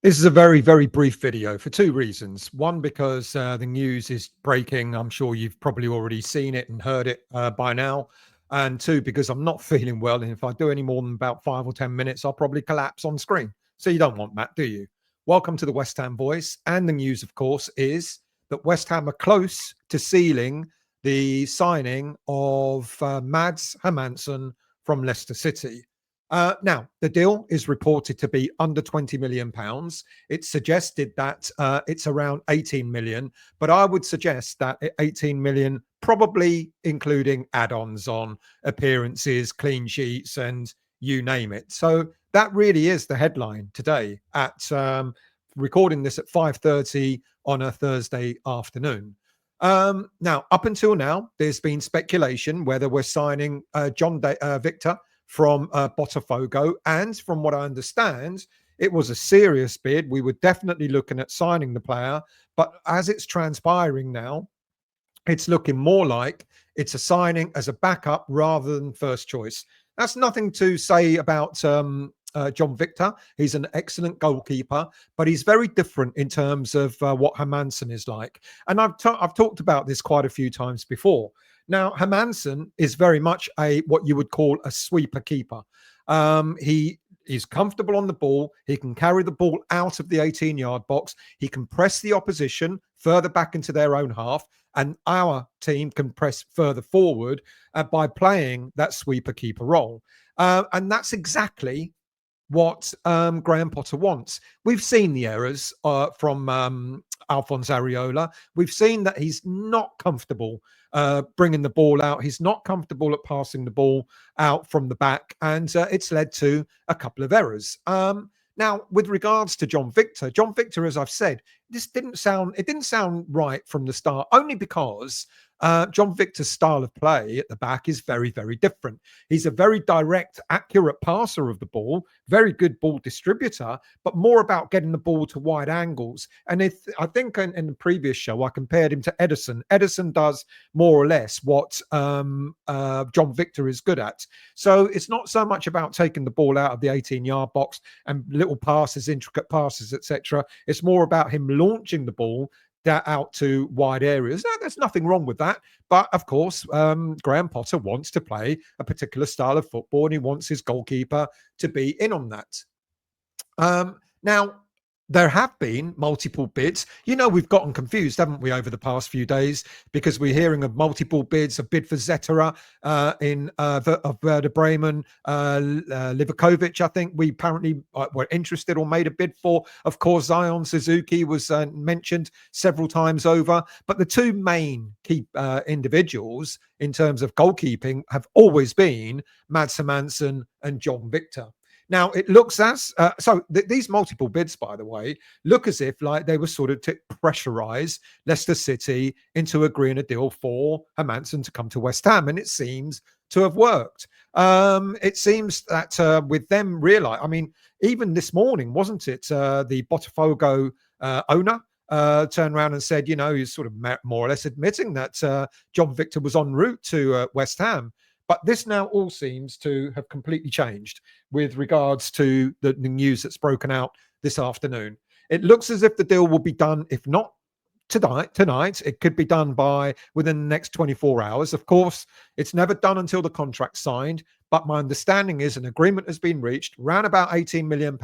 This is a very, very brief video for two reasons. One, because the news is breaking. I'm sure you've probably already seen it and heard it by now. And two, because I'm not feeling well. And if I do any more than about 5 or 10 minutes, I'll probably collapse on screen. So you don't want that, do you? Welcome to the West Ham Voice. And the news, of course, is that West Ham are close to sealing the signing of Mads Hermansen from Leicester City. Now, the deal is reported to be under £20 million. It's suggested that it's around 18 million, but I would suggest that 18 million, probably including add-ons on appearances, clean sheets, and you name it. So that really is the headline today at recording this at 5:30 on a Thursday afternoon. Now, up until now, there's been speculation whether we're signing Victor from Botafogo. And from what I understand, it was a serious bid. We were definitely looking at signing the player. But as it's transpiring now, it's looking more like it's a signing as a backup rather than first choice. That's nothing to say about John Victor. He's an excellent goalkeeper, but he's very different in terms of what Hermansen is like. And I've talked about this quite a few times before. Now, Hermansen is very much what you would call a sweeper keeper. He is comfortable on the ball. He can carry the ball out of the 18-yard box. He can press the opposition further back into their own half, and our team can press further forward by playing that sweeper keeper role. And that's exactly what Graham Potter wants. We've seen the errors from Alphonse Areola. We've seen that he's not comfortable bringing the ball out. He's not comfortable at passing the ball out from the back, and it's led to a couple of errors. Now, with regards to John Victor, as I've said, it didn't sound right from the start, only because John Victor's style of play at the back is very, very different. He's a very direct, accurate passer of the ball, very good ball distributor, but more about getting the ball to wide angles. And I think in the previous show, I compared him to Ederson. Ederson does more or less what John Victor is good at. So it's not so much about taking the ball out of the 18-yard box and little passes, intricate passes, etc. It's more about him launching the ball out to wide areas. No, there's nothing wrong with that. But of course, Graham Potter wants to play a particular style of football, and he wants his goalkeeper to be in on that. Now, there have been multiple bids. We've gotten confused, haven't we, over the past few days, because we're hearing of multiple bids. A bid for Zetterer of Werder Bremen, Livakovic, I think we apparently were interested or made a bid for. Of course, Zion Suzuki was mentioned several times over. But the two main key individuals in terms of goalkeeping have always been Mads Hermansen and John Victor. Now, it looks as these multiple bids, by the way, look as if like they were sort of to pressurize Leicester City into agreeing a deal for Hermansen to come to West Ham, and it seems to have worked. It seems that with them even this morning, wasn't it? The Botafogo owner turned around and said, he's sort of more or less admitting that John Victor was en route to West Ham. But this now all seems to have completely changed with regards to the news that's broken out this afternoon. It looks as if the deal will be done, if not tonight, it could be done within the next 24 hours. Of course, it's never done until the contract's signed. But my understanding is an agreement has been reached around about £18 million,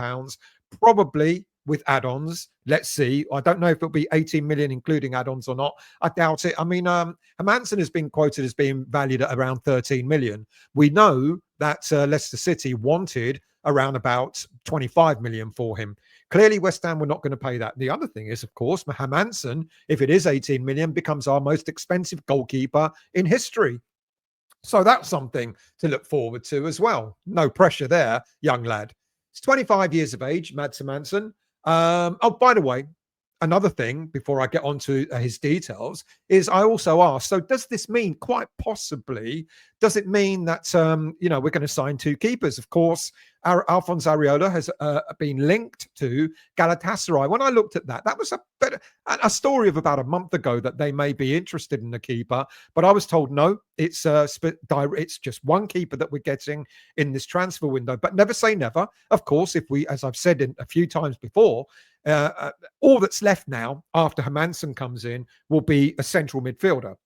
probably with add-ons. Let's see. I don't know if it'll be 18 million including add-ons or not. I doubt it. I mean, Hermansen has been quoted as being valued at around 13 million. We know that Leicester City wanted around about 25 million for him. Clearly, West Ham were not going to pay that. The other thing is, of course, Hermansen, if it is 18 million, becomes our most expensive goalkeeper in history. So that's something to look forward to as well. No pressure there, young lad. He's 25 years of age, Mads Hermansen. By the way, another thing before I get on to his details is I also asked, so does this mean, quite possibly, does it mean that, we're going to sign two keepers? Of course, Alphonse Areola has been linked to Galatasaray. When I looked at that, that was a story of about a month ago that they may be interested in the keeper, but I was told no, it's just one keeper that we're getting in this transfer window. But never say never. Of course, if we, as I've said a few times before, all that's left now after Hermansen comes in will be a central midfielder.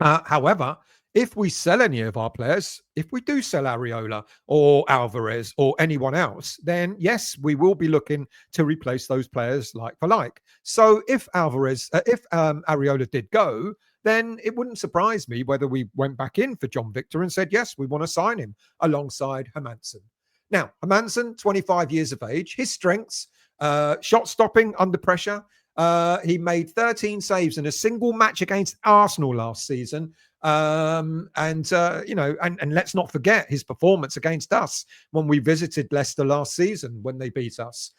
However, if we sell any of our players, if we do sell Areola or Alvarez or anyone else, then yes, we will be looking to replace those players like for like. So if Areola did go, then it wouldn't surprise me whether we went back in for John Victor and said, yes, we want to sign him alongside Hermansen. Now, Hermansen, 25 years of age, his strengths, shot stopping under pressure. He made 13 saves in a single match against Arsenal last season. And let's not forget his performance against us when we visited Leicester last season when they beat us.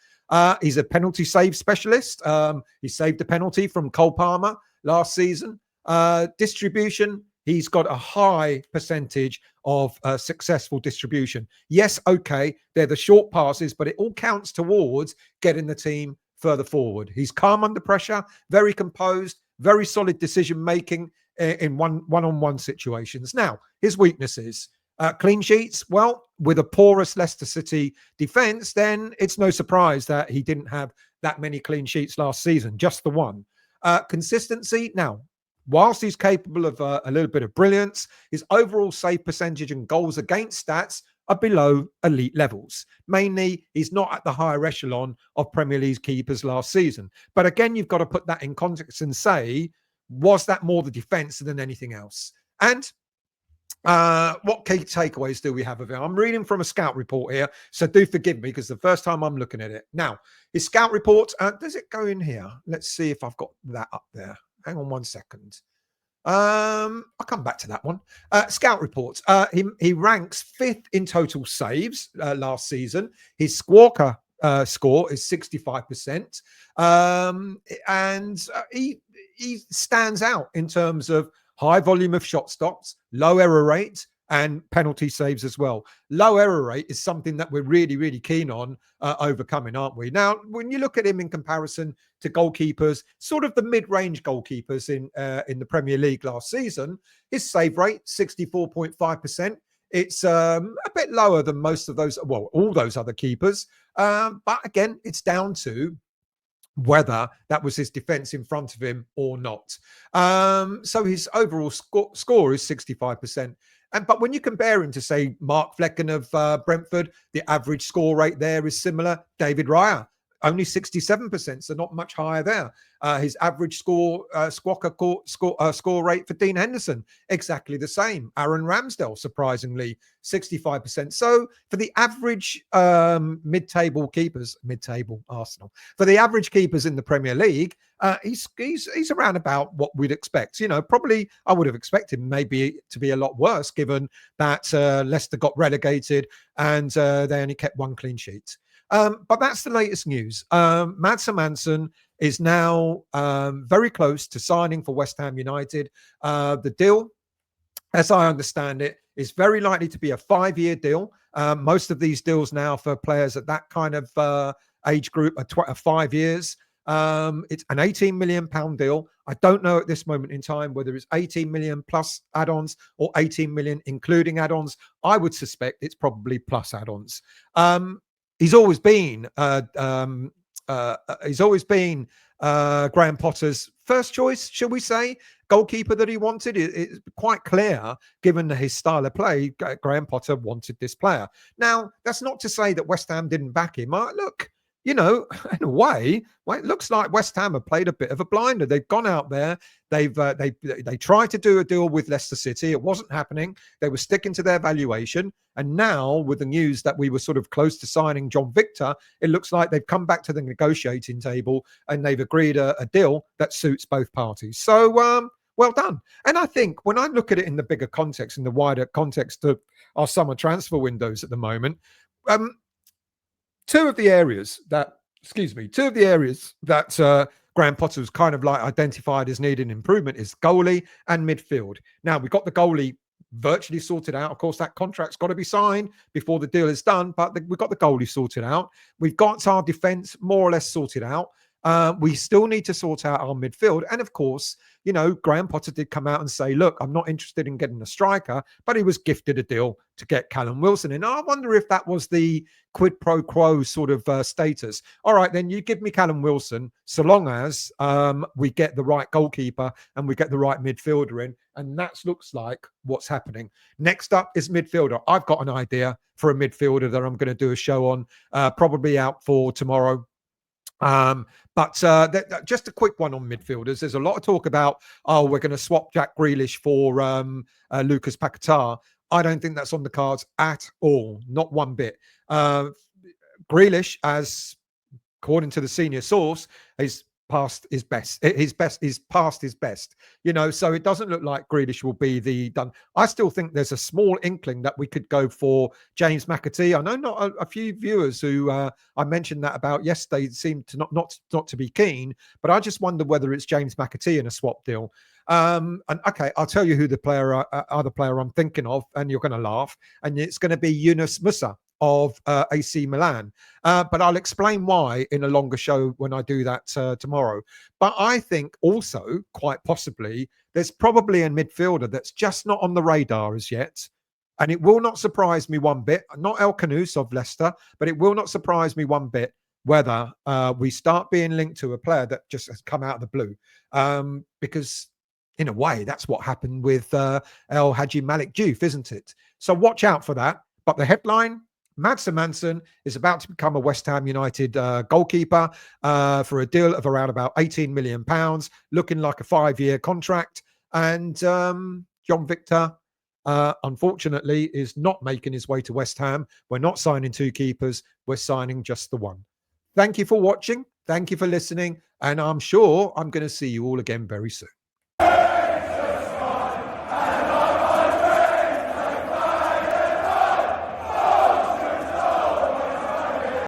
He's a penalty save specialist. He saved a penalty from Cole Palmer last season. Distribution, he's got a high percentage of successful distribution. Yes, okay, they're the short passes, but it all counts towards getting the team further forward. He's calm under pressure, very composed, very solid decision making in one-on-one situations. Now, his weaknesses, clean sheets. Well, with a porous Leicester City defense, then it's no surprise that he didn't have that many clean sheets last season, just the one. Consistency. Now, whilst he's capable of a little bit of brilliance, his overall save percentage and goals against stats are below elite levels. Mainly, he's not at the higher echelon of Premier League keepers last season. But again, you've got to put that in context and say, was that more the defense than anything else? And what key takeaways do we have of it? I'm reading from a scout report here, so do forgive me because the first time I'm looking at it. Now, his scout report, does it go in here? Let's see if I've got that up there. Hang on 1 second. I'll come back to that one. Scout reports. He ranks 5th in total saves last season. His Squawker score is 65%. And he stands out in terms of high volume of shot stops, low error rate, and penalty saves as well. Low error rate is something that we're really, really keen on overcoming, aren't we? Now, when you look at him in comparison to goalkeepers, sort of the mid-range goalkeepers in the Premier League last season, his save rate, 64.5%. It's a bit lower than most of those, well, all those other keepers. But again, it's down to whether that was his defense in front of him or not. So his overall score is 65%. But when you compare him to, say, Mark Flecken of Brentford, the average score rate there is similar. David Raya, only 67%, so not much higher there. His average score rate for Dean Henderson, exactly the same. Aaron Ramsdale, surprisingly, 65%. So for the average mid-table Arsenal, for the average keepers in the Premier League, he's around about what we'd expect. You know, probably I would have expected maybe to be a lot worse, given that Leicester got relegated and they only kept one clean sheet. But that's the latest news. Mads Hermansen is now very close to signing for West Ham United. The deal, as I understand it, is very likely to be a 5-year deal. Most of these deals now for players at that kind of age group are 5 years. It's an £18 million deal. I don't know at this moment in time whether it's 18 million plus add-ons or 18 million including add-ons. I would suspect it's probably plus add-ons. He's always been Graham Potter's first choice, shall we say, goalkeeper that he wanted. It's quite clear, given his style of play, Graham Potter wanted this player. Now, that's not to say that West Ham didn't back him. Look, you know, in a way, well, it looks like West Ham have played a bit of a blinder. They've gone out there. They tried to do a deal with Leicester City. It wasn't happening. They were sticking to their valuation. And now, with the news that we were sort of close to signing John Victor, it looks like they've come back to the negotiating table and they've agreed a deal that suits both parties. So, well done. And I think when I look at it in the bigger context, in the wider context of our summer transfer windows at the moment, two of the areas that Graham Potter's kind of like identified as needing improvement is goalie and midfield. Now, we've got the goalie virtually sorted out. Of course, that contract's got to be signed before the deal is done, but we've got the goalie sorted out. We've got our defense more or less sorted out. We still need to sort out our midfield. And of course, Graham Potter did come out and say, look, I'm not interested in getting a striker, but he was gifted a deal to get Callum Wilson. And I wonder if that was the quid pro quo sort of status. All right, then you give me Callum Wilson, so long as we get the right goalkeeper and we get the right midfielder in. And that looks like what's happening. Next up is midfielder. I've got an idea for a midfielder that I'm going to do a show on, probably out for tomorrow. But just a quick one on midfielders. There's a lot of talk about, we're going to swap Jack Grealish for Lucas Paquetá. I don't think that's on the cards at all, not one bit. Grealish, as according to the senior source, is past his best. His best is past his best. So it doesn't look like Grealish will be the done. I still think there's a small inkling that we could go for James McAtee. I know not a few viewers who I mentioned that about yesterday seemed to not to be keen, but I just wonder whether it's James McAtee in a swap deal. And okay, I'll tell you who the other player I'm thinking of, and you're going to laugh, and it's going to be Yunus Musa of AC Milan. But I'll explain why in a longer show when I do that tomorrow. But I think also, quite possibly, there's probably a midfielder that's just not on the radar as yet. And it will not surprise me one bit, not El Canus of Leicester, but it will not surprise me one bit whether we start being linked to a player that just has come out of the blue. Because in a way, that's what happened with El Hadji Malik Diouf, isn't it? So watch out for that. But the headline, Mads Hermansen is about to become a West Ham United goalkeeper for a deal of around about £18 million, looking like a 5-year contract. And John Victor, unfortunately, is not making his way to West Ham. We're not signing 2 keepers. We're signing just the one. Thank you for watching. Thank you for listening. And I'm sure I'm going to see you all again very soon.